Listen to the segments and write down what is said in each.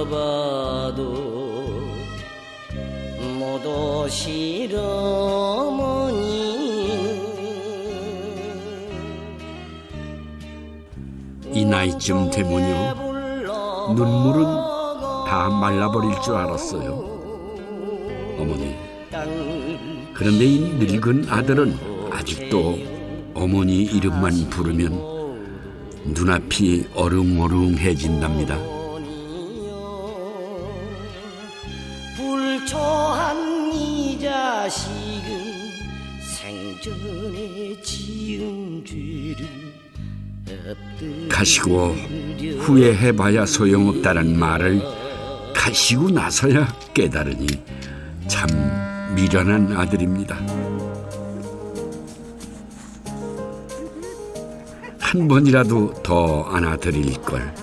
불러봐도 못 오실 어머니. 이 나이쯤 되면요, 눈물은 다 말라버릴 줄 알았어요. 어머니. 그런데 이 늙은 아들은 아직도 어머니 이름만 부르면 눈앞이 어릉어릉해진답니다. 불초한 이 자식은 생전에 지은 죄를 가시고 후회해봐야 소용없다는 말을 가시고 나서야 깨달으니 참 미련한 아들입니다. 한 번이라도 더 안아드릴 걸,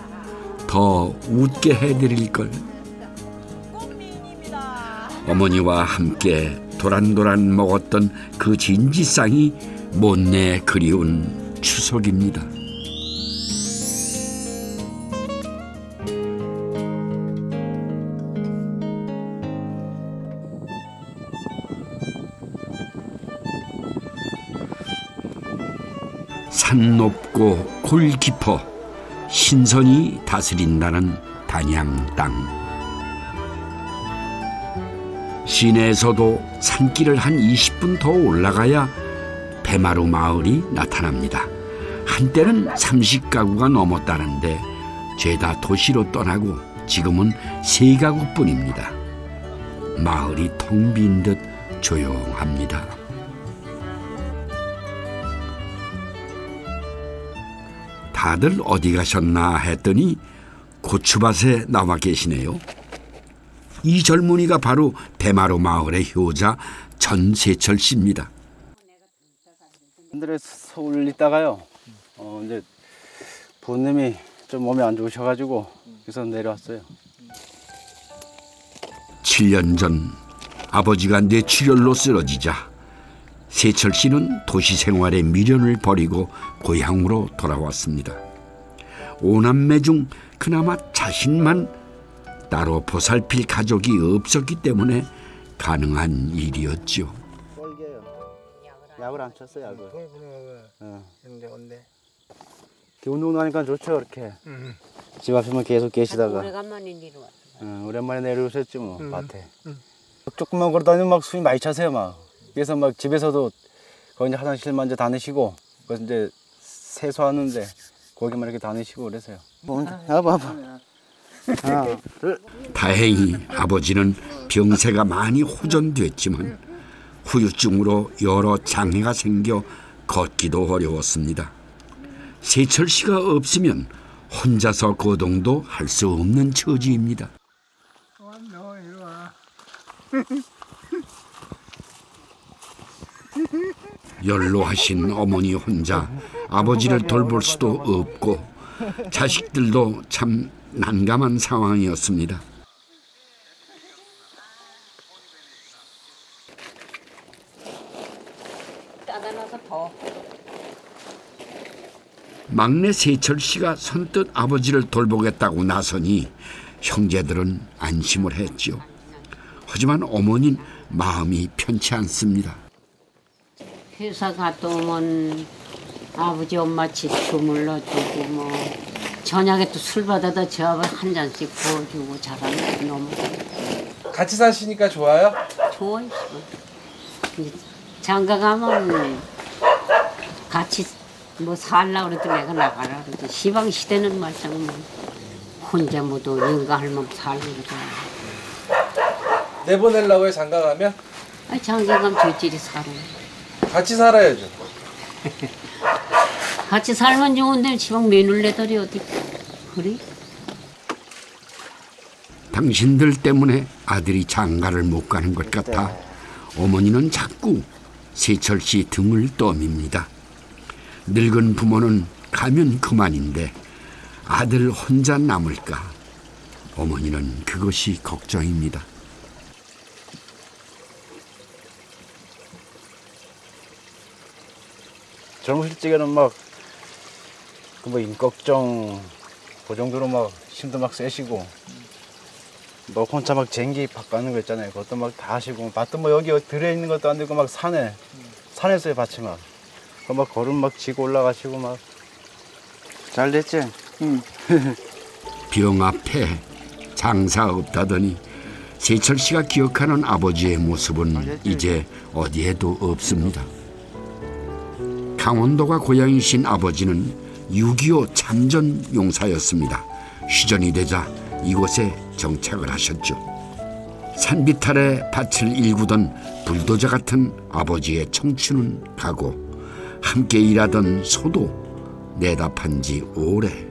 더 웃게 해드릴 걸. 어머니와 함께 도란도란 먹었던 그 진지상이 못내 그리운 추석입니다. 산 높고 골 깊어 신선이 다스린다는 단양 땅. 시내에서도 산길을 한 20분 더 올라가야 배마루 마을이 나타납니다. 한때는 30가구가 넘었다는데 죄다 도시로 떠나고 지금은 3가구뿐입니다. 마을이 텅 빈 듯 조용합니다. 다들 어디 가셨나 했더니 고추밭에 나와 계시네요. 이 젊은이가 바로 배마루 마을의 효자 전세철 씨입니다. 서울 있다가요. 이제 부모님이 좀 몸이 안 좋으셔가지고 그래서 내려왔어요. 7년 전 아버지가 뇌출혈로 쓰러지자 세철 씨는 도시 생활의 미련을 버리고 고향으로 돌아왔습니다. 5남매 중 그나마 자신만 따로 보살필 가족이 없었기 때문에 가능한 일이었죠. 약을 안 쳤어요, 약을. 운동 나니까 좋죠, 이렇게. 집 앞에만 계속 계시다가. 오래간만에 내려왔어. 오랜만에 내려오셨지 뭐, 밭에. 조금만 걸어다니면 막 숨이 많이 차세요, 막. 그래서 막 집에서도 거기 이제 화장실 먼저 다니시고, 그래서 이제 세수하는데 거기만 이렇게 다니시고 그래서요. 봐봐. 하나, 둘. 다행히 아버지는 병세가 많이 호전됐지만 후유증으로 여러 장애가 생겨 걷기도 어려웠습니다. 세철 씨가 없으면 혼자서 거동도 할 수 없는 처지입니다. 연로하신 어머니 혼자 아버지를 돌볼 수도 없고 자식들도 참 난감한 상황이었습니다. 따다놔서 더. 막내 세철 씨가 선뜻 아버지를 돌보겠다고 나서니 형제들은 안심을 했죠. 하지만 어머니는 마음이 편치 않습니다. 회사 갔다 오면 아버지 엄마 집 주물러주고 뭐 저녁에 또 술 받아다 저 아버지 한 잔씩 부어주고 잘하는 너무 같이 사시니까 좋아요? 좋아요. 장가 가면 같이 뭐 살라 그래도 내가 나가라 그러지. 시방 시대는 말짱 뭐 혼자 모두 영가 할멈 살고 그러잖아. 내보내려고 해, 장가 가면? 아니 장가 가면 저끼리 살아. 같이 살아야죠. 같이 살면 좋은데 시방 매눌레들이 어디 그래? 당신들 때문에 아들이 장가를 못 가는 것 같아 어머니는 자꾸 세철 씨 등을 떠밉니다. 늙은 부모는 가면 그만인데 아들 혼자 남을까 어머니는 그것이 걱정입니다. 젊으실 적에는 막 그 뭐 인걱정 그 정도로 막 힘도 막 세시고 뭐 혼자 막 쟁기 바꾸는 거 있잖아요. 그것도 막 다 하시고 밭도 뭐 여기 들어있는 것도 안 되고 막 산에서의 밭이 막 걸음 막 지고 올라가시고 막 잘 됐지? 응. 병 앞에 장사 없다더니 세철 씨가 기억하는 아버지의 모습은 이제 어디에도 없습니다. 강원도가 고향이신 아버지는 6.25 참전 용사였습니다. 휴전이 되자 이곳에 정착을 하셨죠. 산비탈에 밭을 일구던 불도저 같은 아버지의 청춘은 가고 함께 일하던 소도 내다판 지 오래.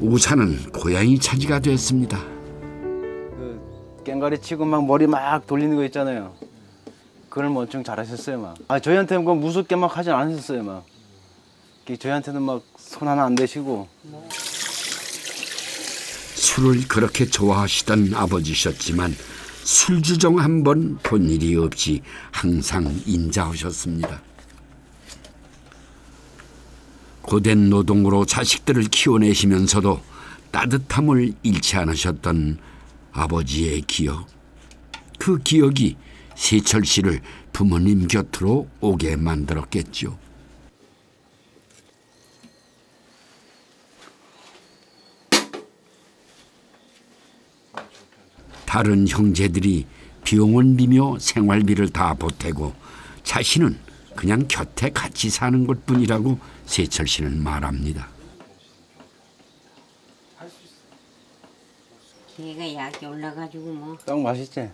우산은 고향이 차지가 됐습니다. 그 깽가리 치고 막 머리 막 돌리는 거 있잖아요. 그걸 엄청 잘하셨어요 막. 저희한테는 뭐 무섭게 막 하진 않으셨어요 막. 저희한테는 막 손 하나 안 대시고. 술을 그렇게 좋아하시던 아버지셨지만 술주정 한 번 본 일이 없이 항상 인자하셨습니다. 고된 노동으로 자식들을 키워내시면서도 따뜻함을 잃지 않으셨던 아버지의 기억. 그 기억이 세철 씨를 부모님 곁으로 오게 만들었겠죠. 다른 형제들이 병원 비며 생활비를 다 보태고 자신은 그냥 곁에 같이 사는 것뿐이라고 세철 씨는 말합니다. 걔가 약이 올라가지고 뭐. 딱 맛있지?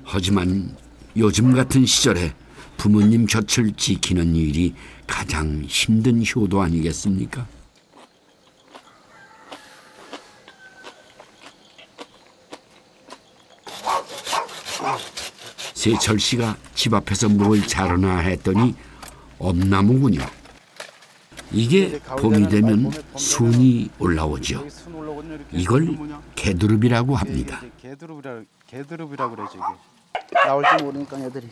하지만 요즘 같은 시절에 부모님 곁을 지키는 일이 가장 힘든 효도 아니겠습니까? 세철 씨가 집 앞에서 뭘 자르나 했더니 엄나무군요. 이게 봄이 되면 순이 올라오죠. 이걸 개두릅이라고 합니다. 개두릅이라고 그러죠 이게. 나올지 모르니까 애들이.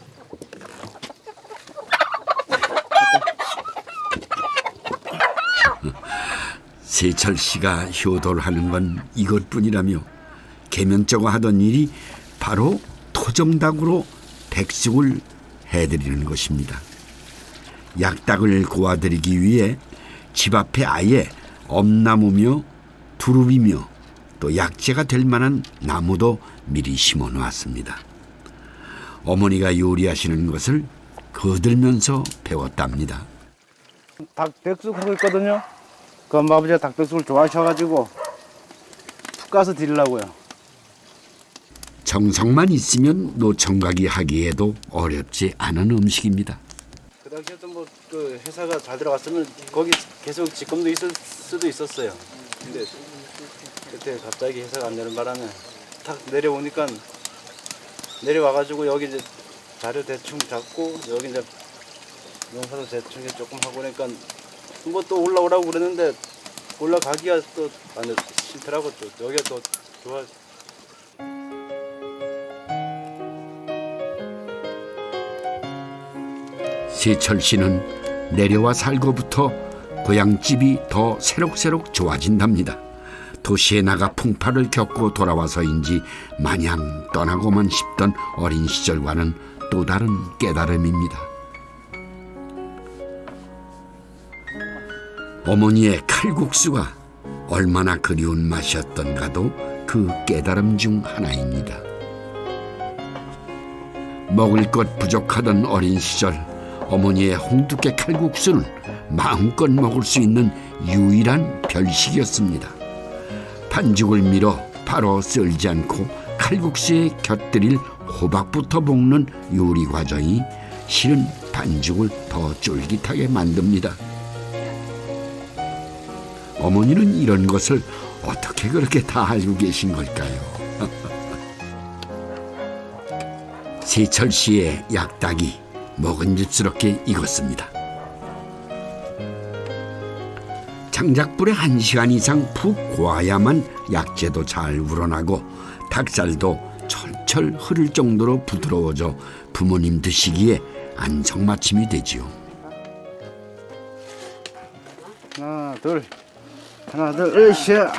세철 씨가 효도를 하는 건 이것뿐이라며 계면쩍어 하던 일이 바로 토종닭으로 백숙을 해드리는 것입니다. 약닭을 고아드리기 위해 집 앞에 아예 엄나무며 두릅이며 또 약재가 될 만한 나무도 미리 심어 놓았습니다. 어머니가 요리하시는 것을 거들면서 배웠답니다. 닭 백숙 하고 있거든요. 그 엄마 아버지가 닭 백숙을 좋아하셔가지고 푹 가서 드리려고요. 정성만 있으면 노총각이 하기에도 어렵지 않은 음식입니다. 그 당시에도 뭐 그 회사가 잘 들어갔으면 거기 계속 직검도 있을 수도 있었어요. 근데 그때 갑자기 회사가 안 되는 바람에 탁 내려오니까 내려와가지고 여기 이제 자료 대충 잡고 여기 이제 농사도 대충 조금 하고 그러니까 뭐 또 올라오라고 그랬는데 올라가기가 또 안 싫더라고. 또 여기가 더 좋아. 세철 씨는 내려와 살고부터 고향집이 더 새록새록 좋아진답니다. 도시에 나가 풍파를 겪고 돌아와서인지 마냥 떠나고만 싶던 어린 시절과는 또 다른 깨달음입니다. 어머니의 칼국수가 얼마나 그리운 맛이었던가도 그 깨달음 중 하나입니다. 먹을 것 부족하던 어린 시절 어머니의 홍두깨 칼국수는 마음껏 먹을 수 있는 유일한 별식이었습니다. 반죽을 밀어 바로 썰지 않고 칼국수에 곁들일 호박부터 볶는 요리 과정이 실은 반죽을 더 쫄깃하게 만듭니다. 어머니는 이런 것을 어떻게 그렇게 다 알고 계신 걸까요? 세철 씨의 약닭이 먹은집스럽게 익었습니다. 장작불에 1시간 이상 푹 구워야만 약재도 잘 우러나고 닭살도 철철 흐를 정도로 부드러워져 부모님 드시기에 안성맞춤이 되지요. 하나 둘 으쌰.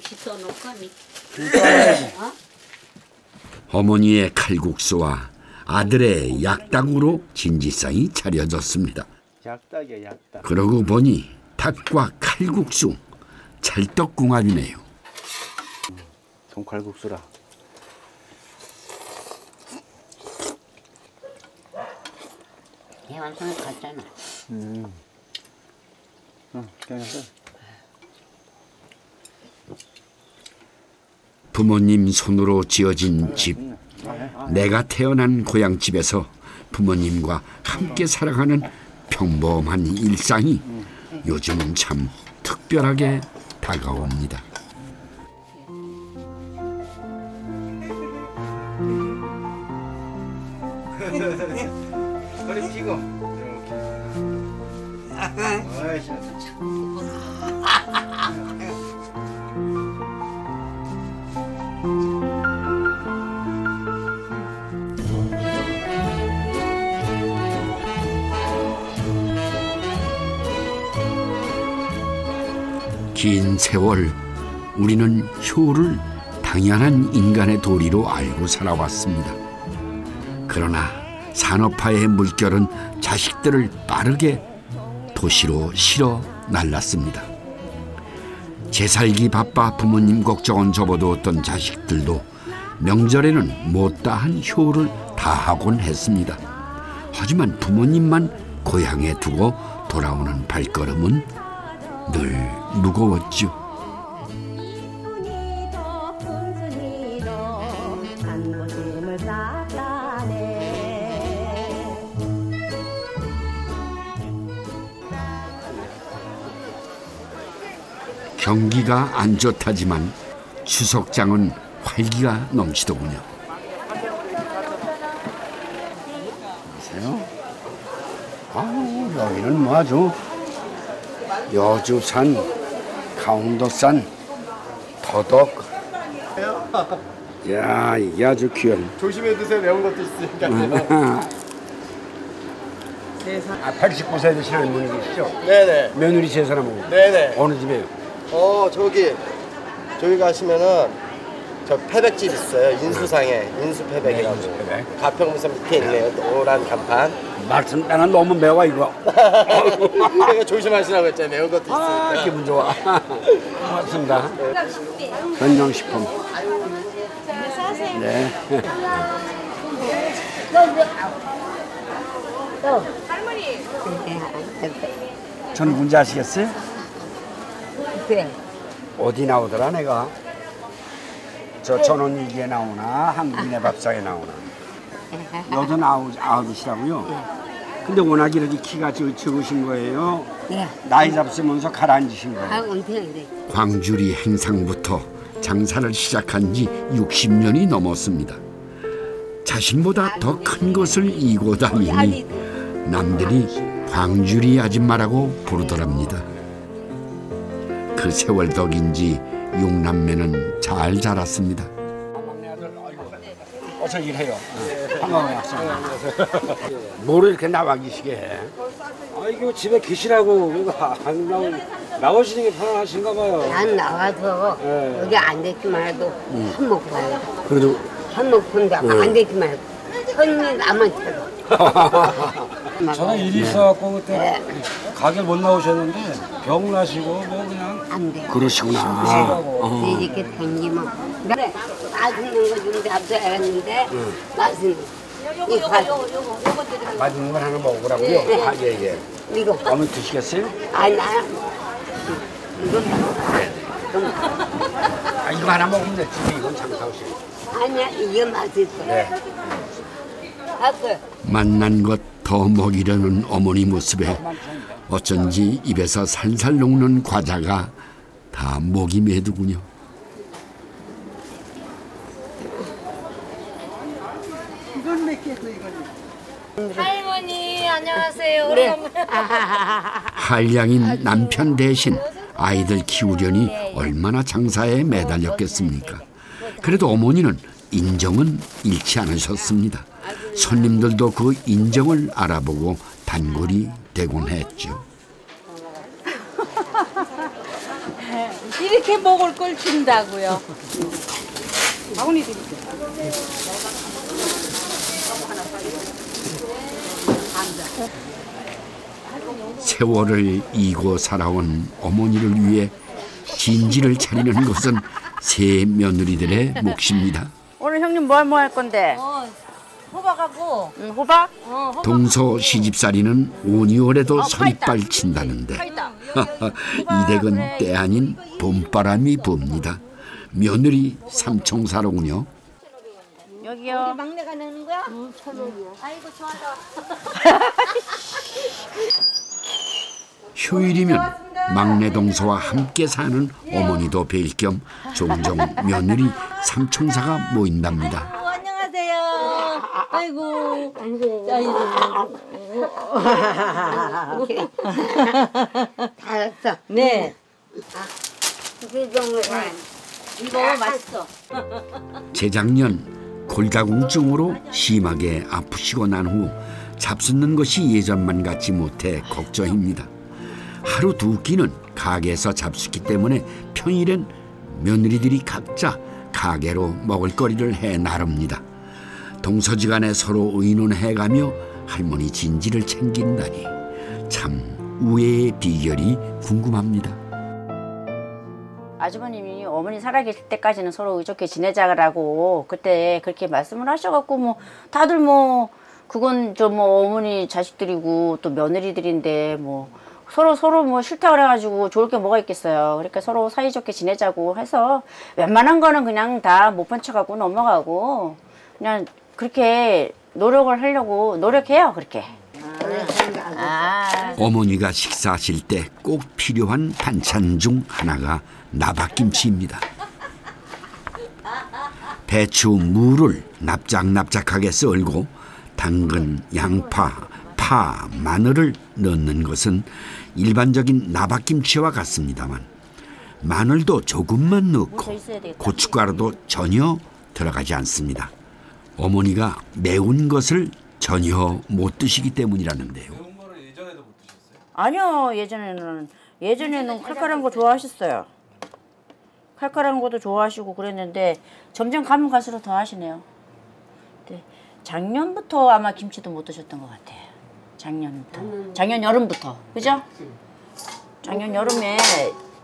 김치 써놓을까? 어? 어머니의 칼국수와 아들의 약닭으로 진지상이 차려졌습니다. 약닭이야, 약닭. 그러고 보니 닭과 칼국수 찰떡궁합이네요. 동칼국수라. 대환성에 갔잖아. 응, 괜찮았어. 부모님 손으로 지어진 집. 내가 태어난 고향집에서 부모님과 함께 살아가는 평범한 일상이 요즘은 참 특별하게 다가옵니다. 허리 피고. 긴 세월 우리는 효를 당연한 인간의 도리로 알고 살아왔습니다. 그러나 산업화의 물결은 자식들을 빠르게 도시로 실어 날랐습니다. 제살기 바빠 부모님 걱정은 접어두었던 자식들도 명절에는 못다한 효를 다하곤 했습니다. 하지만 부모님만 고향에 두고 돌아오는 발걸음은 늘 무거웠죠. 경기가 안 좋다지만 추석장은 활기가 넘치더군요. 보세요. 아우, 여기는 뭐 아주 여주산, 강원도산, 더덕. 야, 이게 아주 귀한. 조심해 드세요. 매운 것도 있으니까. 89세 되시는 할머니시죠? 네네. 며느리 세 사람하고. 네네. 어느 집이에요? 저기 가시면은 저 패백집 있어요. 인수상에 인수패백이라고. 인수패백. 가평문서 밑에 있네요. 노란 간판. 말씀 나는 너무 매워 이거. 내가 조심하시라고 했잖아요. 매운 것도 있으니까. 아, 기분 좋아. 고맙습니다. 건강식품. 네. 저는 뭔지 아시겠어요? 네. 어디 나오더라 내가? 저 전원일기에 나오나 한국인의 밥상에 나오나? 여든 아웃이시라고요? 근데 워낙 이렇게 키가 적으신 거예요? 네. 나이 잡수면서 가라앉으신 거예요? 아, 은퇴인데. 광주리 행상부터 장사를 시작한 지 60년이 넘었습니다. 자신보다 더 큰 것을 이고 다니니 남들이 광주리 아줌마라고 부르더랍니다. 그 세월 덕인지 6남매는 잘 자랐습니다. 어서 일해요. 반가워요. 뭐를 이렇게 나와 계시게 해? 아 이거 집에 계시라고 이거 안 나오시는 게 편하신가 봐요. 난 나와서 네. 여기 안 됐기만 해도 밥 먹고 가요. 그래도 밥 먹고인데 안 됐기만 해도 손이 나만 쳐도. 저는 일이 있어갖고 그때 가게 못 나오셨는데 병 나시고 뭐 그냥 안 돼. 그러시구나. 이렇게 댕기면 그래 맛있는 거 좀 잡숴야겠는데 맛있는 이거 맛있는 걸 하나 먹으라고요? 네. 아, 예, 예. 이거 어머니 드시겠어요? 아니 나 이거 아, 이거 하나 먹으면 되지. 이건 장사오시. 아니야 이게 맛있어. 네. 아그 만난 것 더 먹이려는 어머니 모습에 어쩐지 입에서 살살 녹는 과자가 다 목이 메두군요. 할머니 안녕하세요. 네. 오래간만에. 한량인 남편 대신 아이들 키우려니 얼마나 장사에 매달렸겠습니까? 그래도 어머니는 인정은 잃지 않으셨습니다. 손님들도 그 인정을 알아보고 단골이 되곤 했죠. 이렇게 먹을 걸 준다고요. 바구니 드릴게요. 세월을 이고 살아온 어머니를 위해 진지를 차리는 것은 세 며느리들의 몫입니다. 오늘 형님 뭐 할 건데? 호박하고. 호박? 동서 시집살이는 5, 6월에도 서리빨 친다는데 이 댁은 때 아닌 봄바람이 붑니다. 며느리 삼총사로군요. 여기요. 막내가 내는 거야? 아이고 좋아라. 휴일이면 막내 동서와 함께 사는 어머니도 뵐 겸 종종 며느리 삼총사가 모인답니다. 안녕하세요. 아이고. 잘했어. 네. 이거 맛있어. 재작년 골다공증으로 심하게 아프시고 난 후 잡숫는 것이 예전만 같지 못해 걱정입니다. 하루 두 끼는 가게에서 잡숫기 때문에 평일엔 며느리들이 각자 가게로 먹을거리를 해 나릅니다. 동서지간에 서로 의논해가며 할머니 진지를 챙긴다니 참 우애의 비결이 궁금합니다. 아주버님이 어머니 살아계실 때까지는 서로 의좋게 지내자라고 그때 그렇게 말씀을 하셔갖고 뭐 다들 뭐 그건 저 뭐 어머니 자식들이고 또 며느리들인데 뭐 서로 뭐 싫다 그래가지고 좋을 게 뭐가 있겠어요. 그러니까 서로 사이좋게 지내자고 해서 웬만한 거는 그냥 다 못 본 척하고 넘어가고 그냥 그렇게 노력을 하려고 노력해요. 그렇게. 어머니가 식사하실 때 꼭 필요한 반찬 중 하나가 나박김치입니다. 배추, 무를 납작납작하게 썰고 당근, 양파, 파, 마늘을 넣는 것은 일반적인 나박김치와 같습니다만 마늘도 조금만 넣고 고춧가루도 전혀 들어가지 않습니다. 어머니가 매운 것을 전혀 못 드시기 때문이라는데요. 매운 거를 예전에도 못 드셨어요? 아니요. 예전에는 칼칼한 거 좋아하셨어요. 칼칼한 것도 좋아하시고 그랬는데 점점 가면 갈수록 더 하시네요. 네. 작년부터 아마 김치도 못 드셨던 것 같아요. 작년 여름부터. 그죠? 작년 여름에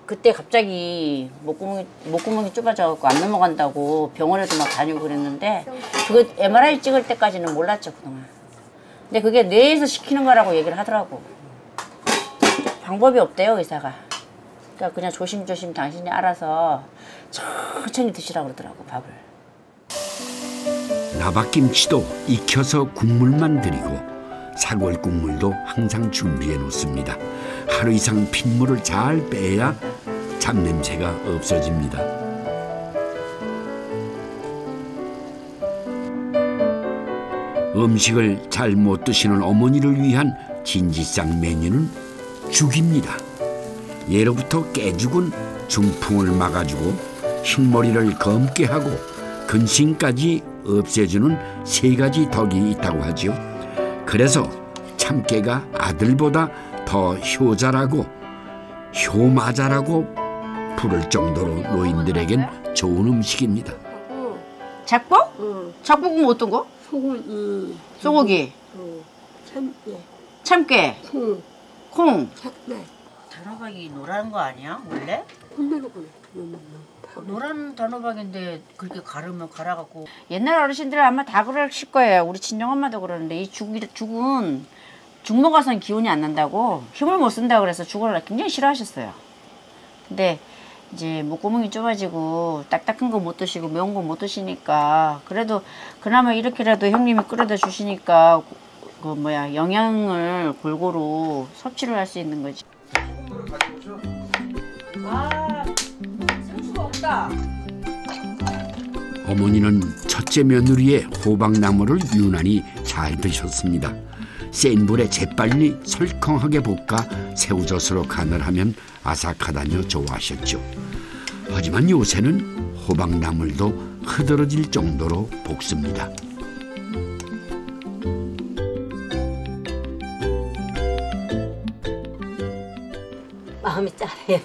그때 갑자기 목구멍이 좁아져갖고 안 넘어간다고 병원에도 막 다니고 그랬는데 그거 MRI 찍을 때까지는 몰랐죠 그동안. 근데 그게 뇌에서 시키는 거라고 얘기를 하더라고. 방법이 없대요 의사가. 그러니까 그냥 조심조심 당신이 알아서 천천히 드시라고 그러더라고 밥을. 나박김치도 익혀서 국물만 드리고 사골 국물도 항상 준비해 놓습니다. 하루 이상 핏물을 잘 빼야 잡냄새가 없어집니다. 음식을 잘 못 드시는 어머니를 위한 진지상 메뉴는 죽입니다. 예로부터 깨죽은 중풍을 막아주고 흰머리를 검게 하고 근심까지 없애주는 3가지 덕이 있다고 하지요. 그래서 참깨가 아들보다 더 효자라고 효마자라고 부를 정도로 노인들에겐 좋은 음식입니다. 작복? 작복은 어떤 거? 소고기. 소고기. 참깨. 콩. 단호박이 노란 거 아니야 원래? 노란 단호박인데 그렇게 가르면 갈아갖고 옛날 어르신들은 아마 다 그러실 거예요. 우리 친정엄마도 그러는데 이 죽은 죽 먹어서는 기운이 안 난다고 힘을 못 쓴다고 그래서 죽을 굉장히 싫어하셨어요. 근데 이제 목구멍이 좁아지고 딱딱한 거 못 드시고 매운 거 못 드시니까 그래도 그나마 이렇게라도 형님이 끓여다 주시니까 그 뭐야 영양을 골고루 섭취를 할 수 있는 거지. 아, 생수가 없다. 어머니는 첫째 며느리의 호박나물을 유난히 잘 드셨습니다. 센 불에 재빨리 설컹하게 볶아 새우젓으로 간을 하면 아삭하다며 좋아하셨죠. 하지만 요새는 호박나물도 흐드러질 정도로 볶습니다. 마음이 짠해요.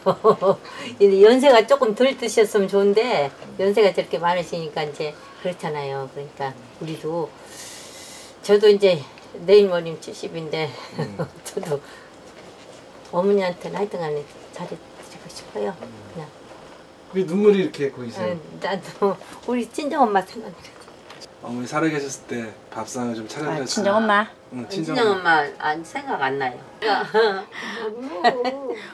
이제 연세가 조금 덜 드셨으면 좋은데 연세가 저렇게 많으시니까 이제 그렇잖아요. 그러니까 우리도 저도 이제 내일 모레면 70인데 저도 어머니한테는 하여튼간에 잘해드리고 싶어요. 그냥. 왜 눈물이 이렇게 고이세요? 나도 우리 친정엄마 생각나요. 어머니 살아계셨을 때 밥상을 좀 차려드렸어요. 친정엄마? 응, 친정엄마 생각 안 나요.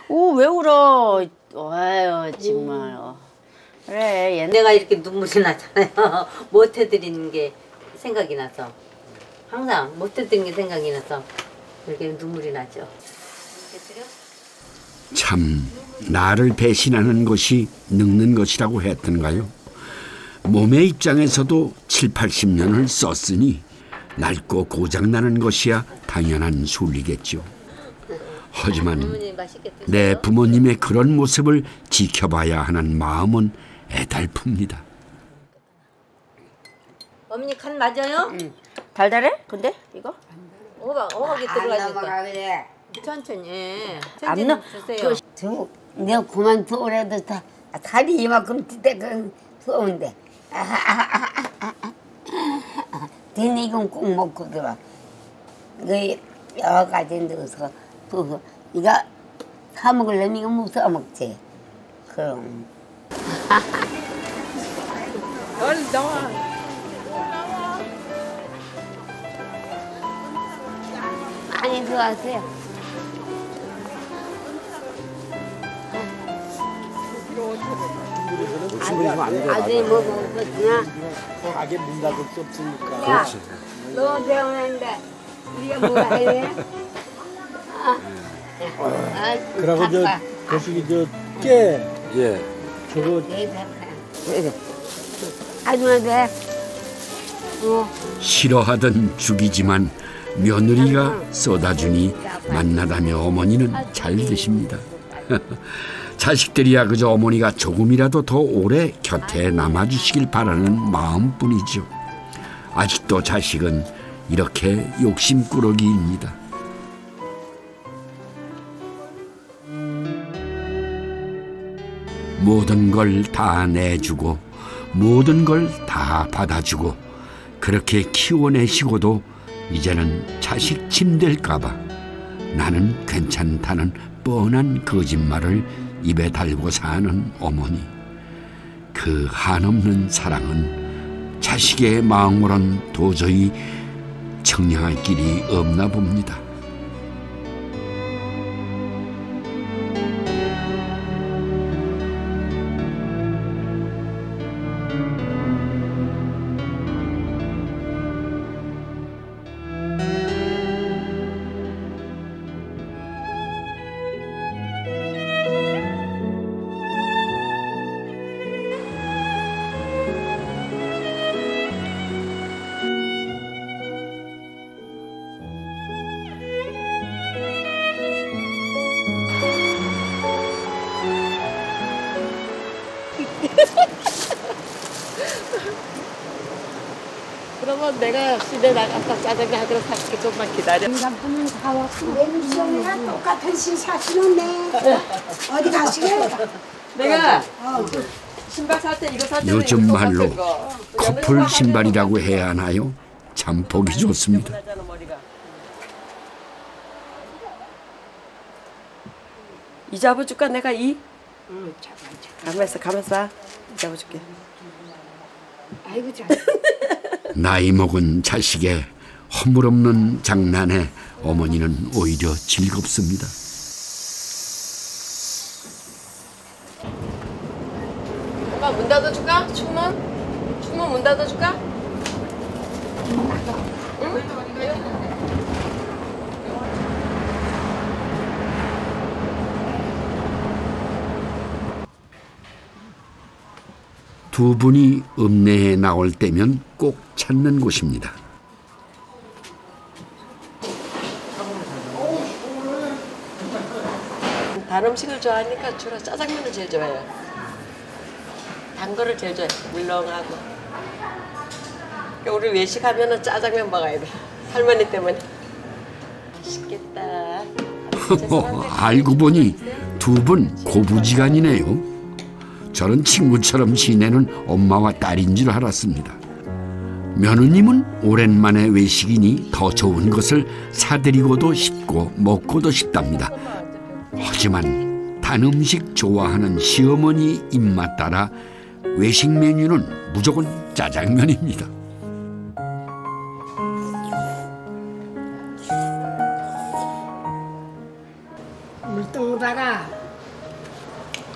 오, 왜 울어? 아유, 정말. 그래, 내가 이렇게 눈물이 나잖아요. 못 해드리는 게 생각이 나서. 항상 못 해드리는 게 생각이 나서 이렇게 눈물이 나죠. 참 나를 배신하는 것이 늙는 것이라고 했던가요? 몸의 입장에서도 7, 80년을 썼으니 낡고 고장나는 것이야 당연한 순리겠죠. 하지만 내 부모님의 그런 모습을 지켜봐야 하는 마음은 애달픕니다. 어머니 간 맞아요? 응. 달달해? 근데 이거? 어묵이 들어가니까. 그래. 천천히. 안 넣어. 주세요. 내가 그만 두어라도 다리 이만큼 뒤대고 쏘는데 되니 이건 꼭 먹고 들어. 그 여러 가지 넣어서 또 이거 사 먹으려면 이거 못 사 먹지. 그럼. 얼른 나와. 많이 들어가세요. 아들이 먹었구나. 가게 문 닫을 수 없으니까. 그렇지. 너 때문인데 우리가 뭐가 해야 돼? 그러고 저 거시기 저 깨. 예. 저거 아줌마들. 싫어하던 죽이지만 며느리가 쏟아주니 만나다며 어머니는 잘 드십니다. 자식들이야 그저 어머니가 조금이라도 더 오래 곁에 남아주시길 바라는 마음뿐이죠. 아직도 자식은 이렇게 욕심꾸러기입니다. 모든 걸 다 내주고 모든 걸 다 받아주고 그렇게 키워내시고도 이제는 자식 침될까 봐 나는 괜찮다는 뻔한 거짓말을 입에 달고 사는 어머니. 그 한없는 사랑은 자식의 마음으론 도저히 청량할 길이 없나 봅니다. 그러면 내가 시내 나가서 짜장면 하도록 할게. 좀만 기다려. 인간분은 다 왔고 맹수형이랑 똑같은 시 사시는데 어디 가시게? 내가 신발 살 때 이거 살 때 요즘 말로 커플 신발이라고 해야 하나요? 참 보기 좋습니다. 이 잡아줄까 내가 이? 응, 잡아줘. 가만있어. 이 잡아줄게. 아이고 잘. 나이 먹은 자식의 허물없는 장난에 어머니는 오히려 즐겁습니다. 엄마 문 닫아줄까? 충문? 충문 문 닫아줄까? 두 분이 읍내에 나올 때면 꼭 찾는 곳입니다. 단 음식을 좋아하니까 주로 짜장면을 제일 좋아해요. 단 거를 제일 좋아해. 물렁하고. 우리 외식하면은 짜장면 먹어야 돼. 할머니 때문에. 맛있겠다. 알고 보니 두 분 고부지간이네요. 저는 친구처럼 지내는 엄마와 딸인 줄 알았습니다. 며느님은 오랜만에 외식이니 더 좋은 것을 사드리고도 싶고 먹고도 싶답니다. 하지만 단 음식 좋아하는 시어머니 입맛 따라 외식 메뉴는 무조건 짜장면입니다. 물동에다가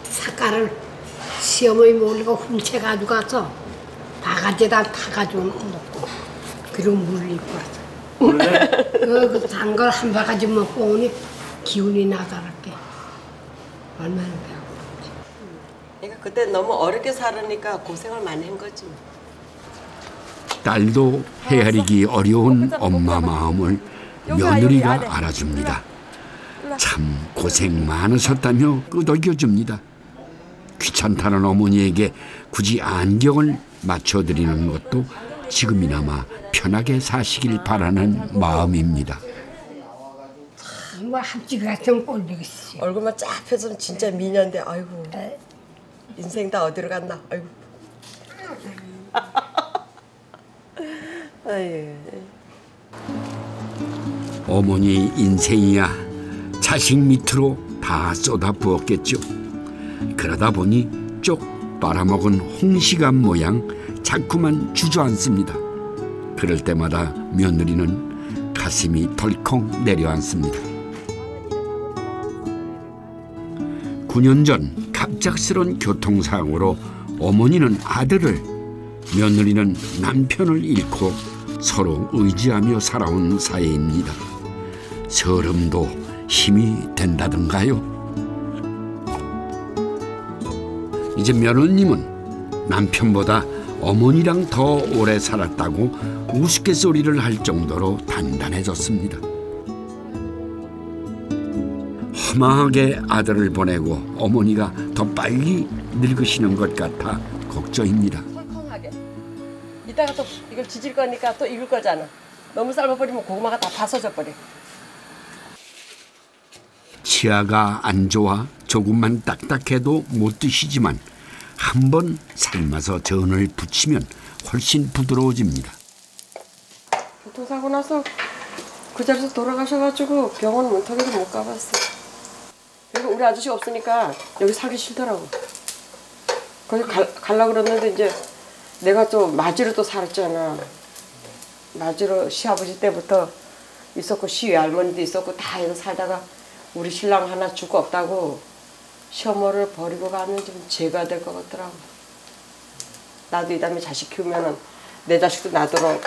삭가를 시어머니 몰리고 훔쳐가지고 가서 바가지에다 타가지고 놓고 그리고 물을 입고 왔어. 그 단 걸 한 바가지 먹고 오니 기운이 나더랄게. 얼마나 배고픈지. 그러니까 그때 너무 어렵게 살으니까 고생을 많이 한 거지. 딸도 헤아리기 어려운 엄마 마음을 며느리가 알아줍니다. 참 고생 많으셨다며 끄덕여줍니다. 귀찮다는 어머니에게 굳이 안경을 맞춰드리는 것도 지금이나마 편하게 사시길 바라는 마음입니다. 뭐 합지 같은 꼴리겠어. 얼굴만 쫙 펴서는 진짜 미녀인데 아이고 인생 다 어디로 갔나 아이고. 아유. 어머니 인생이야 자식 밑으로 다 쏟아부었겠죠. 그러다 보니 쪽 빨아먹은 홍시감 모양 자꾸만 주저앉습니다. 그럴 때마다 며느리는 가슴이 덜컥 내려앉습니다. 9년 전 갑작스런 교통사고로 어머니는 아들을, 며느리는 남편을 잃고 서로 의지하며 살아온 사이입니다. 서름도 힘이 된다던가요. 이제 며느님은 남편보다 어머니랑 더 오래 살았다고 우스갯소리를 할 정도로 단단해졌습니다. 험하게 아들을 보내고 어머니가 더 빨리 늙으시는 것 같아 걱정입니다. 콩콩하게. 이따가 또 이걸 지질 거니까 또 익을 거잖아. 너무 삶아버리면 고구마가 다 파서져 버려. 치아가 안 좋아 조금만 딱딱해도 못 드시지만 한번 삶아서 전을 부치면 훨씬 부드러워집니다. 교통사고 나서 그 자리에서 돌아가셔가지고 병원 문턱에도 못 가봤어. 그리고 우리 아저씨가 없으니까 여기 살기 싫더라고. 거기 가려고 그랬는데 이제 내가 또 마지로 또 살았잖아. 마지로 시아버지 때부터 있었고 시외할머니도 있었고 다 해서 살다가 우리 신랑 하나 줄 거 없다고 시어머니를 버리고 가면 좀 죄가 될 것 같더라고. 나도 이 다음에 자식 키우면은 내 자식도 나더러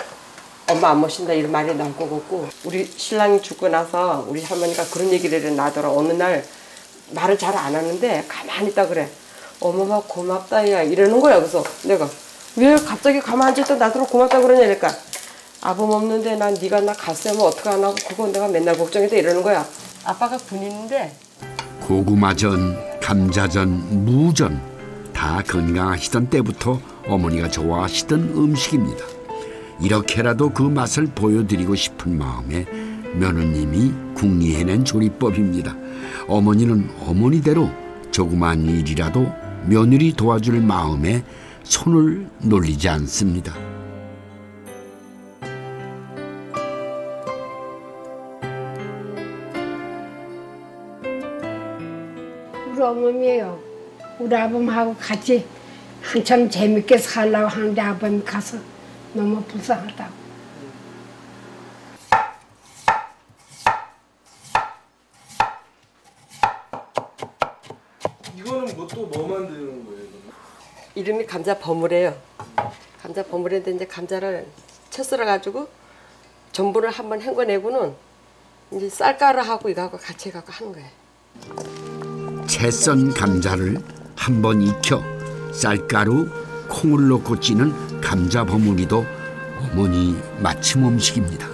엄마 안 모신다 이런 말이 나올 것 같고 우리 신랑이 죽고 나서 우리 할머니가 그런 얘기를 해 나더러 어느 날 말을 잘 안 하는데 가만히 있다 그래. 어머마 고맙다 야 이러는 거야. 그래서 내가 왜 갑자기 가만히 앉아있다 나더러 고맙다 그러냐 그러니까 아범 없는데 난 네가 나 갔으면 어떡하나 그건 내가 맨날 걱정했다 이러는 거야. 아빠가 군인인데 고구마전, 감자전, 무전 다 건강하시던 때부터 어머니가 좋아하시던 음식입니다. 이렇게라도 그 맛을 보여드리고 싶은 마음에 며느님이 궁리해낸 조리법입니다. 어머니는 어머니대로 조그만 일이라도 며느리 도와줄 마음에 손을 놀리지 않습니다. 우리 어머니예요. 우리 아범하고 같이 한참 재밌게 살려고 하는데 아범이 가서 너무 불쌍하다고. 이거는 뭐 만드는 거예요? 이름이 감자 버무래요. 감자 버무래인데 이제 감자를 채 썰어가지고 전분을 한번 헹궈내고는 이제 쌀가루하고 이거하고 같이 해갖고 하는 거예요. 채 썬 감자를 한번 익혀 쌀가루, 콩을 넣고 찌는 감자 버무리도 어머니 맞춤 음식입니다.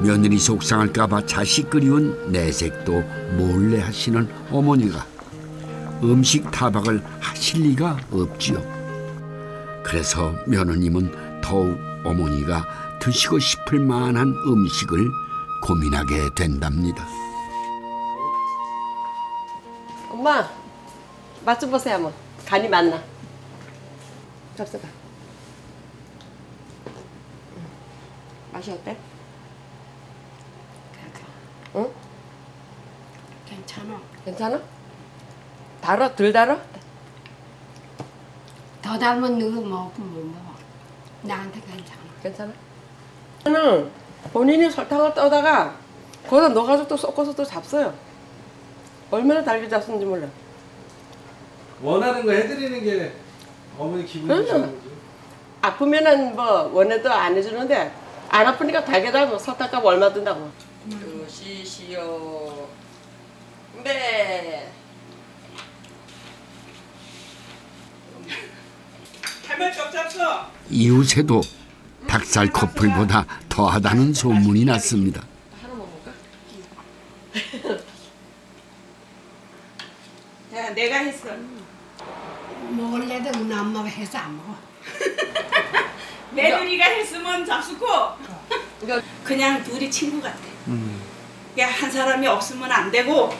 며느리 속상할까봐 자식 그리운 내색도 몰래 하시는 어머니가 음식 타박을 하실 리가 없지요. 그래서 며느님은 더욱 어머니가 드시고 싶을 만한 음식을 고민하게 된답니다. 엄마 맛 좀 보세요 한번. 간이 맞나? 잡숴봐. 맛이 어때? 응? 괜찮아. 괜찮아? 달아? 덜 달아? 더 닮은 누구 먹으면 못 먹어. 나한테 괜찮아. 괜찮아? 저는 본인이 설탕을 떠다가 거기다 넣어가지고 또 섞어서 또 잡숴요. 얼마나 달게 잡수는지 몰라. 원하는 거 해드리는 게 어머니 기분이 좋은 거죠. 아프면은 뭐 원해도 안 해주는데 안 아프니까 달게다 뭐 설탕값 얼마 든다고. 드시시오. 네. 할머니 쪽 잡숴. 이웃에도 닭살 커플보다 더하다는 소문이 났습니다. 하나 먹을까? 자, 내가 했어. 먹을래도 우리 엄마가 해서 안 먹어. 며느리가 했으면 잡수고 그냥 둘이 친구 같아. 야, 한 사람이 없으면 안 되고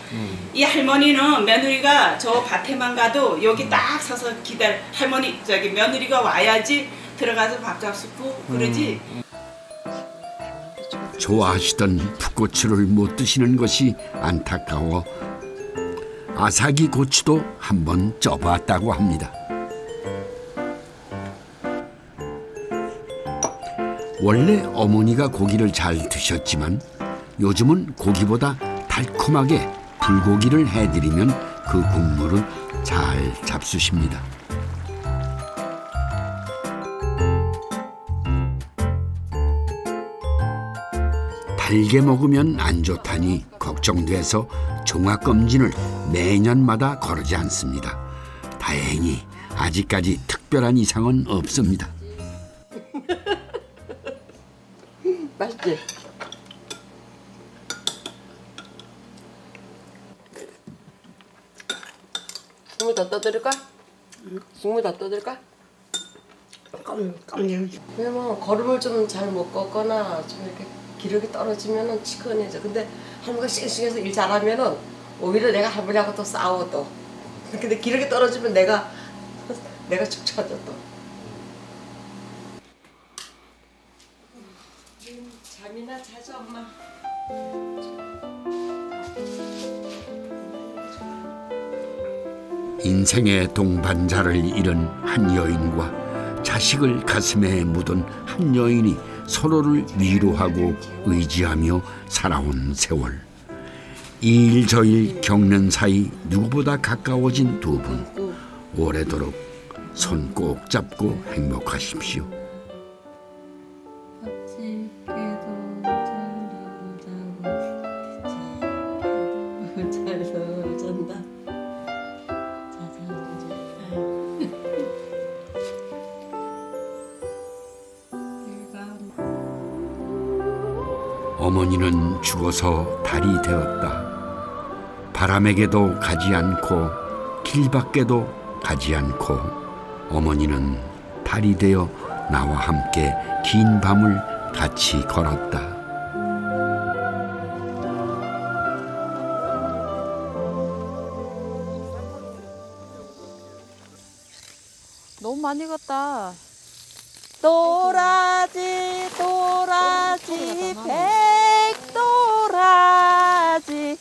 이 할머니는 며느리가 저 밭에만 가도 여기 딱 서서 기다려. 할머니 저기 며느리가 와야지 들어가서 밥 잡수고 그러지. 좋아하시던 풋고추를 못 드시는 것이 안타까워 아삭이 고추도 한번 쪄봤다고 합니다. 원래 어머니가 고기를 잘 드셨지만 요즘은 고기보다 달콤하게 불고기를 해드리면 그 국물을 잘 잡수십니다. 달게 먹으면 안 좋다니 걱정돼서 종합검진을 매년마다 거르지 않습니다. 다행히 아직까지 특별한 이상은 없습니다. 맛있지? 국물 더 떠드릴까? 국물 더 떠드릴까? 왜냐면 거름을 좀 잘 못 걷거나 좀 이렇게 기력이 떨어지면은 치근해져. 근데 할머니가 싱싱해서 일 잘하면은 오히려 내가 할머니하고 또 싸워 또. 근데 기력이 떨어지면 내가 축 처져 또. 잠이나 자자 엄마. 인생의 동반자를 잃은 한 여인과 자식을 가슴에 묻은 한 여인이 서로를 위로하고 의지하며 살아온 세월. 이일 저일 겪는 사이 누구보다 가까워진 두 분. 오래도록 손 꼭 잡고 행복하십시오. 어머니는 죽어서 달이 되었다. 바람에게도 가지 않고 길밖에도 가지 않고 어머니는 달이 되어 나와 함께 긴 밤을 같이 걸었다. 너무 많이 갔다. 도라지 도라지 백도라지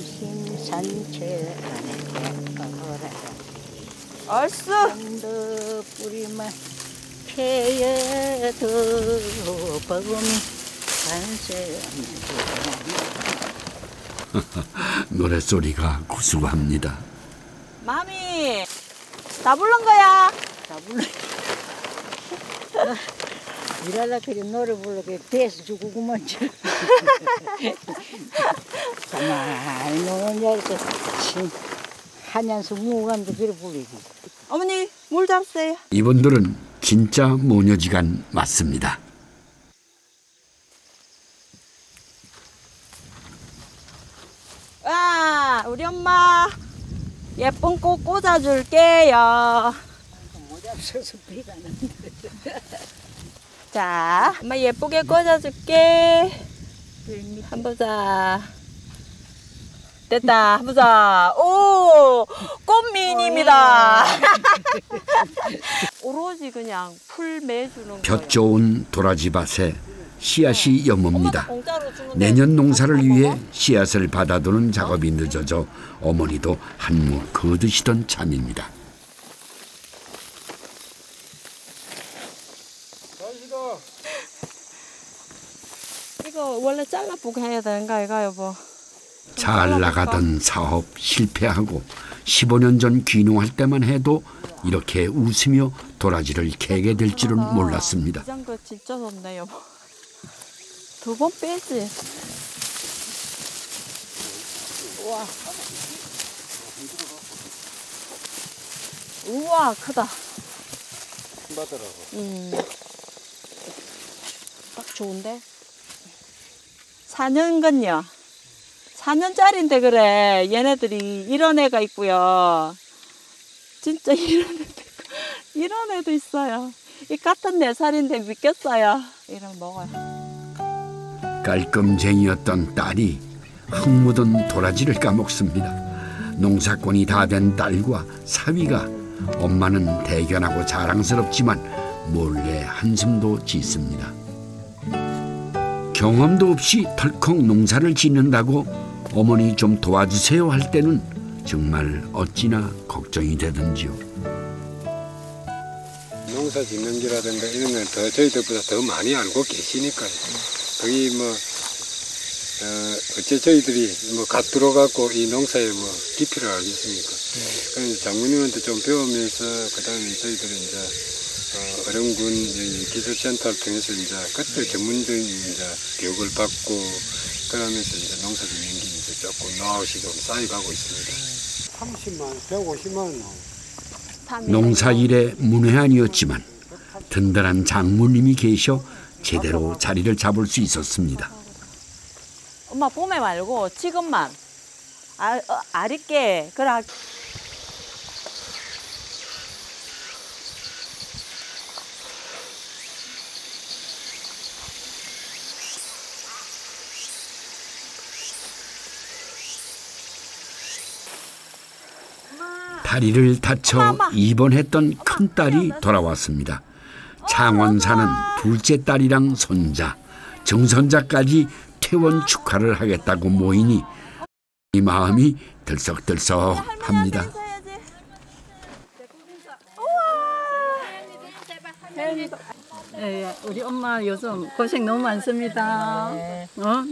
심심산채 얼쑤 뿌리만 캐여도 버금이 산세 노랫소리가 구수합니다. 마미 다 부른 거야. 다 불러. 일하다 그래 노래 부르게 배에서 죽고구만. 가만히 노는 여기서 하면서 무감도 그래 부르고. 어머니 물 잡으세요. 이분들은 진짜 모녀지간 맞습니다. 와 우리 엄마 예쁜 꽃 꽂아줄게요. 없어서 비가 나는데. 자, 엄마 예쁘게 꽂아줄게. 한번 보자. 됐다. 해보자. 오, 꽃미인입니다. 오로지 그냥 풀 매주는 볕 좋은 도라지밭에 씨앗이 여뭅니다. 내년 농사를 위해 씨앗을 받아두는 작업이 늦어져 어머니도 한몫 거두시던 참입니다. 이거 원래 잘라보고 해야 되는가 이거 여보? 잘 나가던 사업 실패하고 15년 전 귀농할 때만 해도 이렇게 웃으며 도라지를 캐게 될 줄은 몰랐습니다. 이 장도 진짜 좋네 여보. 2번 빼지. 우와. 우와 크다. 받으라고. 딱 좋은데. 4년건요. 4년짜리인데 그래. 얘네들이 이런 애가 있고요. 진짜 이런 애도 있어요. 이 같은 4살인데 믿겠어요. 이런 먹어요. 깔끔쟁이였던 딸이 흙 묻은 도라지를 까먹습니다. 농사꾼이 다 된 딸과 사위가 엄마는 대견하고 자랑스럽지만 몰래 한숨도 짓습니다. 경험도 없이 덜컥 농사를 짓는다고 어머니 좀 도와주세요 할 때는 정말 어찌나 걱정이 되던지요. 농사 짓는 기라든가 이런 건 더 저희들보다 더 많이 알고 계시니까요. 거기 뭐 어째 저희들이 뭐 갓 들어갖고 이 농사에 뭐 깊이를 알겠습니까? 그래서 장모님한테 좀 배우면서 그다음에 저희들은 이제 어령군 기술센터를 통해서 이제 그때 전문적인 이제 교육을 받고 그러면서 이제 농사 짓는 게 이제 조금 노하우시 좀 쌓여가고 있습니다. 30만, 150만. 농사일에 문외한이었지만 든든한 장모님이 계셔 제대로 자리를 잡을 수 있었습니다. 엄마 봄에 말고 지금만 아리께 그래. 다리를 다쳐 입원했던 큰딸이 돌아왔습니다. 창원 사는 둘째 딸이랑 손자, 정선자까지 퇴원 축하를 하겠다고 모이니 이 마음이 들썩들썩합니다. 우리 엄마 요즘 고생 너무 많습니다.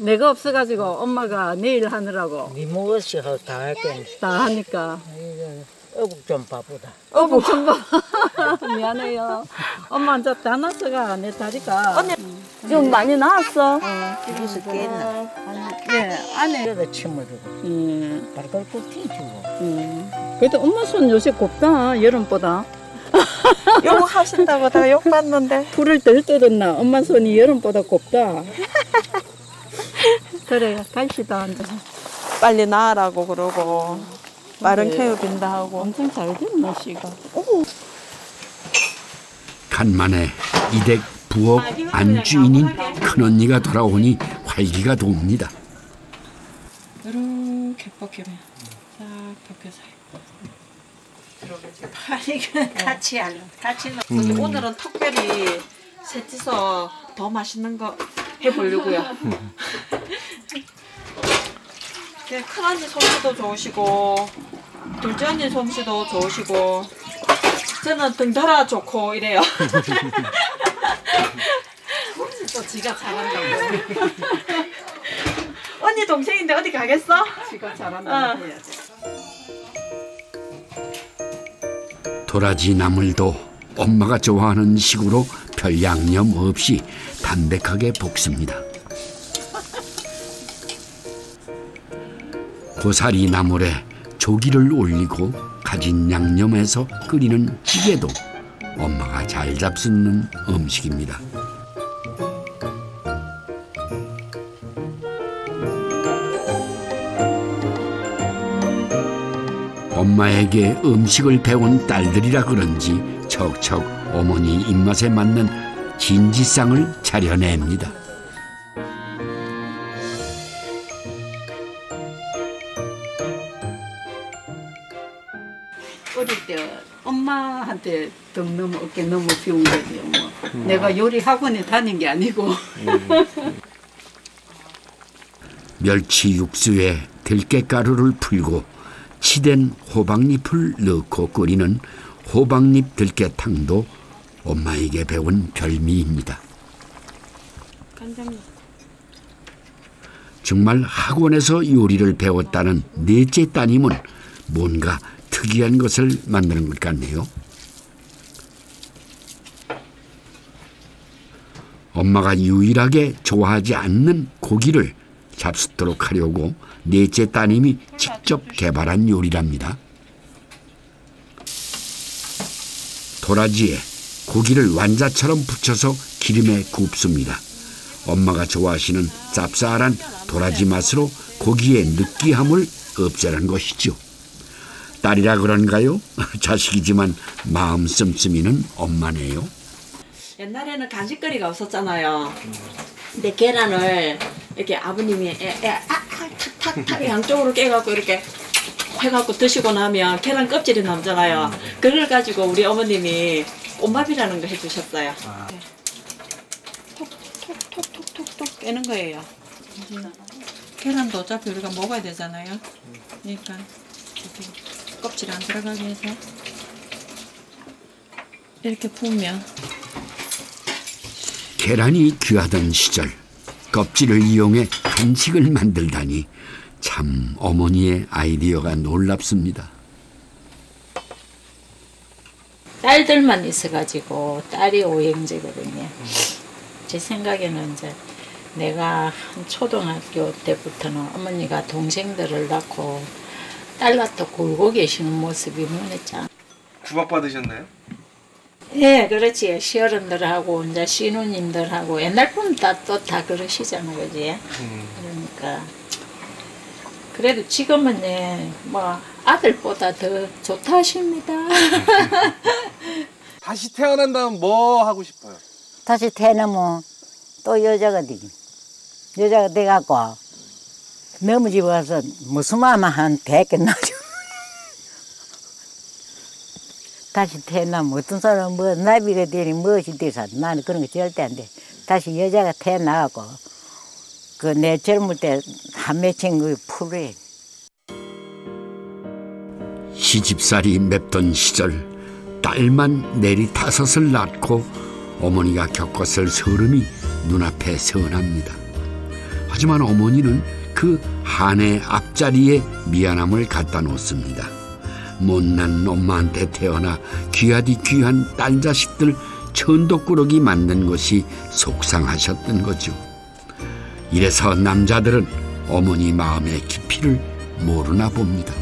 내가 없어가지고 엄마가 내일 하느라고. 네 무엇이 다 할게. 다 하니까. 어묵 좀 바쁘다. 어묵 좀 봐. 미안해요. 엄마 이제 다 났어가 내 다리가. 언니 좀 많이 나왔어. 집에서 깼나? 네, 안에. 그래도 침을 주고. 발걸고 튀주고. 그래도 엄마 손 요새 곱다 여름보다. 욕 하신다고 내가 욕 받는데. 불을 덜 뜯었나? 엄마 손이 여름보다 곱다. 그래 갈시다 앉아. 빨리 나으라고 그러고 마른 케어 빈다 하고. 엄청 잘 됐네 씨가. 간만에 이댁 부엌 안주인인 큰언니가 돌아오니 활기가 돕니다. 이렇게 벗기면 싹 벗겨서. 파리는 같이 하려. 같이 넣고. 오늘은 특별히 셋이서 더 맛있는 거 해보려고요. 큰언니 솜씨도 좋으시고 둘째 언니 솜씨도 좋으시고 저는 등달아 좋고 이래요. 또 지가 잘한다고. 언니 동생인데 어디 가겠어? 지가 잘한다고 해야지. 도라지 나물도 엄마가 좋아하는 식으로 별 양념 없이 담백하게 볶습니다. 고사리 나물에 조기를 올리고 가진 양념해서 끓이는 찌개도 엄마가 잘 잡수는 음식입니다. 엄마에게 음식을 배운 딸들이라 그런지 척척 어머니 입맛에 맞는 진지상을 차려냅니다. 어릴 때 엄마한테 등 넘어 어깨 넘어 비운 거지 뭐. 내가 요리 학원에 다닌 게 아니고. 멸치 육수에 들깨가루를 풀고 치댄 호박잎을 넣고 끓이는 호박잎 들깨탕도 엄마에게 배운 별미입니다. 정말 학원에서 요리를 배웠다는 넷째 따님은 뭔가 특이한 것을 만드는 것 같네요. 엄마가 유일하게 좋아하지 않는 고기를 잡숫도록 하려고 넷째 따님이 직접 개발한 요리랍니다. 도라지에 고기를 완자처럼 붙여서 기름에 굽습니다. 엄마가 좋아하시는 쌉쌀한 도라지 맛으로 고기의 느끼함을 없애는 것이죠. 딸이라 그런가요? 자식이지만 마음 씀씀이는 엄마네요. 옛날에는 간식거리가 없었잖아요. 근데 계란을 이렇게 아버님이 탁탁탁 양쪽으로 깨갖고 이렇게 해갖고 드시고 나면 계란 껍질이 남잖아요. 그걸 가지고 우리 어머님이 온밥이라는 거 해주셨어요. 톡톡톡톡톡 깨는 거예요. 계란도 어차피 우리가 먹어야 되잖아요. 그러니까 껍질 안 들어가게 해서 이렇게 부으면. 계란이 귀하던 시절 껍질을 이용해 간식을 만들다니 참 어머니의 아이디어가 놀랍습니다. 딸들만 있어가지고 딸이 오형제거든요. 제 생각에는 이제 내가 한 초등학교 때부터는 어머니가 동생들을 낳고 딸과 굴고 계시는 모습이 눈에 참. 구박받으셨나요? 예, 그렇지. 시어른들하고 이제 시누님들하고 옛날 분은 또 다 그러시잖아, 그지? 그러니까 그래도 지금은 뭐 아들보다 더 좋다 하십니다. 다시 태어난다면 뭐 하고 싶어요? 다시 태어나면 또 여자가 되기. 여자가 돼갖고 너무 집에 와서 무슨 마음 한 100개 나죠. 다시 태어나면 어떤 사람은 뭐 나비가 되니 무엇이 돼서 나는 그런 거 절대 안 돼. 다시 여자가 태어나갖고 그 내 젊을 때 한 맺힌 그 풀에 시집살이 맵던 시절 딸만 내리다섯을 낳고 어머니가 겪었을 서름이 눈앞에 선합니다. 하지만 어머니는 그 한의 앞자리에 미안함을 갖다 놓습니다. 못난 엄마한테 태어나 귀하디 귀한 딸 자식들 천도꾸러기 만든 것이 속상하셨던 거죠. 이래서 남자들은 어머니 마음의 깊이를 모르나 봅니다.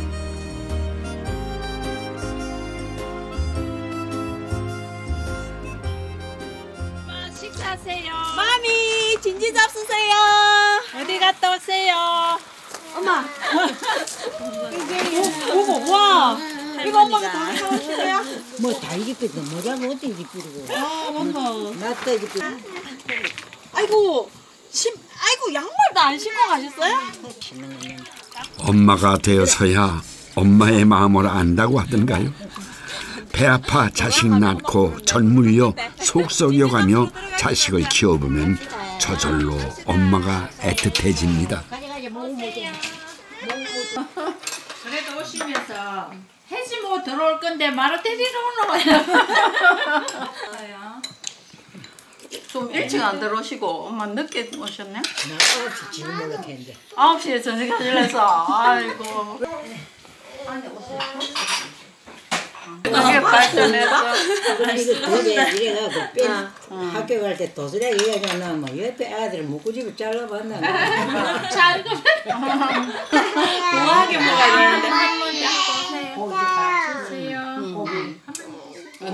식사하세요. 마미 진지 잡수세요. 어디 갔다 오세요? 엄마. 이거 와. 이거 엄마가 다 사오신 거야? 뭐 다 이집거든. 모자는 어디 이집거리고. 아, 엄마. 나도 이집거리. 아이고. 아이고 양말도 안 신고 가셨어요? 엄마가 되어서야 엄마의 마음을 안다고 하던가요? 배 아파 자식 낳고 젖물려 속 썩여가며 자식을 키워보면 저절로 엄마가 애틋해집니다. 그래도 오시면서 해지 뭐 들어올 건데 말을 때리러 오는 거야. 좀 일찍 안 들어오시고 엄마 늦게 오셨네? 나 9시 지금 올라갔는데. 9시에 저녁하시려서 아이고. 이게 발전해서 이거 도대 이래가고 뺀 학교 갈 때 도수락 이야기가 나면 옆에 아들 목구집을 잘라봤나. 잘 우아하게 먹어야 되는데 할머니 고기 주세요.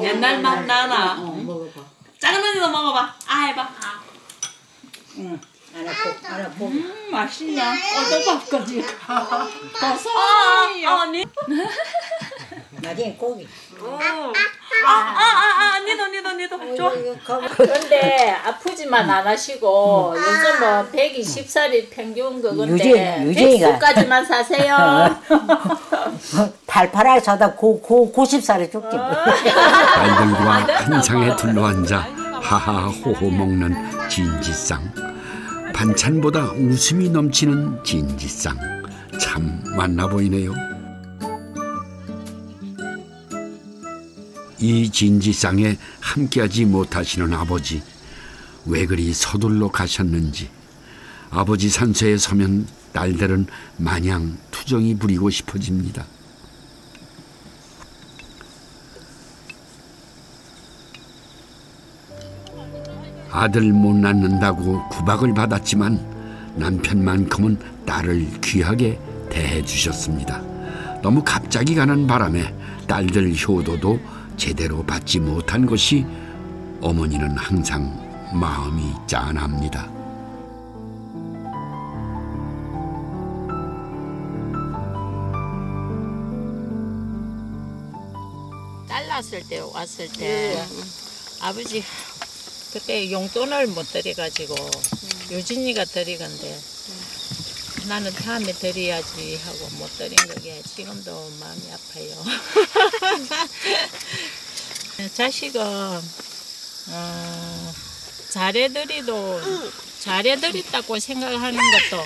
옛날 맛 나나? 먹어봐. 작은 언니도 먹어봐. 아 해봐. 응. 하나 포. 맛있냐? 떡밥까지. 버섯. 언니. 나중에 고기. 니도 좋아. 그런데 아프지만 안 하시고 요즘 뭐 120살이 평균 그건데 100살까지만 사세요. 팔팔하게 사다 90살에 죽지. 딸들과 한 상에 둘러앉아 하하호호 먹는 진지상. 반찬보다 웃음이 넘치는 진지상. 참 맛나 보이네요. 이 진지상에 함께하지 못하시는 아버지, 왜 그리 서둘러 가셨는지. 아버지 산소에 서면 딸들은 마냥 투정이 부리고 싶어집니다. 아들 못 낳는다고 구박을 받았지만 남편만큼은 딸을 귀하게 대해주셨습니다. 너무 갑자기 가는 바람에 딸들 효도도 제대로 받지 못한 것이 어머니는 항상 마음이 짠합니다. 딸 낳았을 때 왔을 때 아버지 그때 용돈을 못 드려가지고 유진이가 드리건데 나는 다음에 드려야지 하고 못 드린 거게 지금도 마음이 아파요. 자식은 잘해드렸다고 생각하는 것도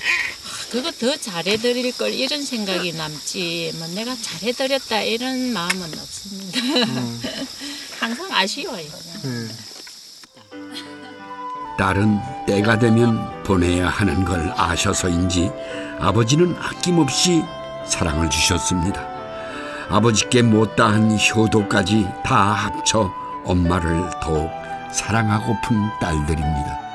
그거 더 잘해드릴 걸 이런 생각이 남지 뭐 내가 잘해드렸다 이런 마음은 없습니다. 항상 아쉬워요. 딸은 때가 되면 보내야 하는 걸 아셔서인지 아버지는 아낌없이 사랑을 주셨습니다. 아버지께 못다한 효도까지 다 합쳐 엄마를 더욱 사랑하고픈 딸들입니다.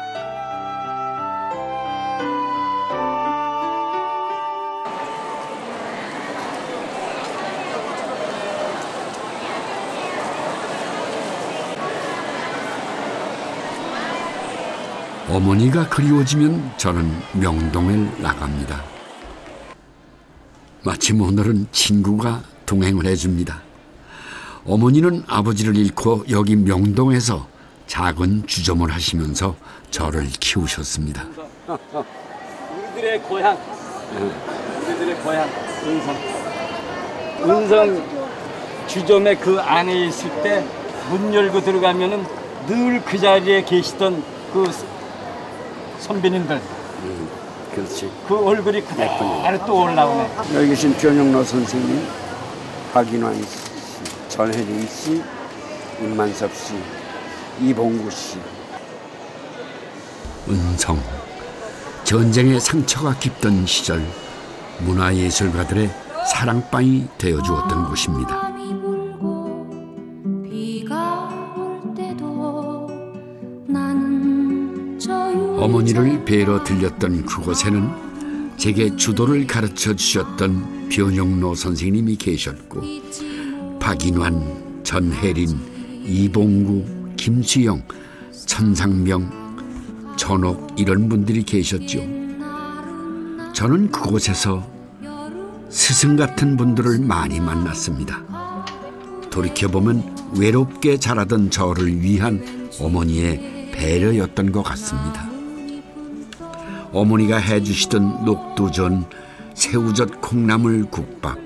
어머니가 그리워지면 저는 명동에 나갑니다. 마침 오늘은 친구가 동행을 해줍니다. 어머니는 아버지를 잃고 여기 명동에서 작은 주점을 하시면서 저를 키우셨습니다. 우리들의 고향, 우리들의 고향 은성 주점의 그 안에 있을 때 문 열고 들어가면은 늘 그 자리에 계시던 그 선배님들. 그렇지. 그 얼굴이 그대로 또 올라오네. 여기 계신 변영로 선생님, 박인환 씨, 전혜린 씨, 임만섭 씨, 이봉구 씨. 은성, 전쟁의 상처가 깊던 시절 문화예술가들의 사랑방이 되어주었던 곳입니다. 어머니를 뵈러 들렸던 그곳에는 제게 주도를 가르쳐 주셨던 변영로 선생님이 계셨고 박인환, 전혜린, 이봉구, 김수영, 천상명, 전옥 이런 분들이 계셨죠. 저는 그곳에서 스승 같은 분들을 많이 만났습니다. 돌이켜보면 외롭게 자라던 저를 위한 어머니의 배려였던 것 같습니다. 어머니가 해주시던 녹두전, 새우젓 콩나물 국밥.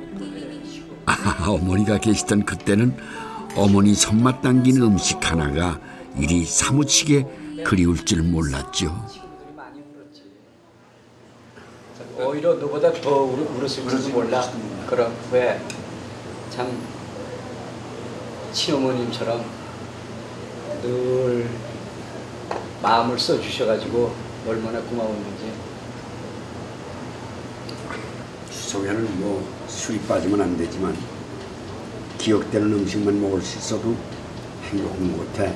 어머니가 계시던 그때는 어머니 손맛 담긴 음식 하나가 이리 사무치게 그리울 줄 몰랐죠. 오히려 너보다 더 울었을지도 몰라. 그럼 왜 참 시어머님처럼 늘 마음을 써주셔가지고 얼마나 고마웠는지. 추석에는 뭐 술이 빠지면 안 되지만 기억되는 음식만 먹을 수 있어도 행복한 것 같아.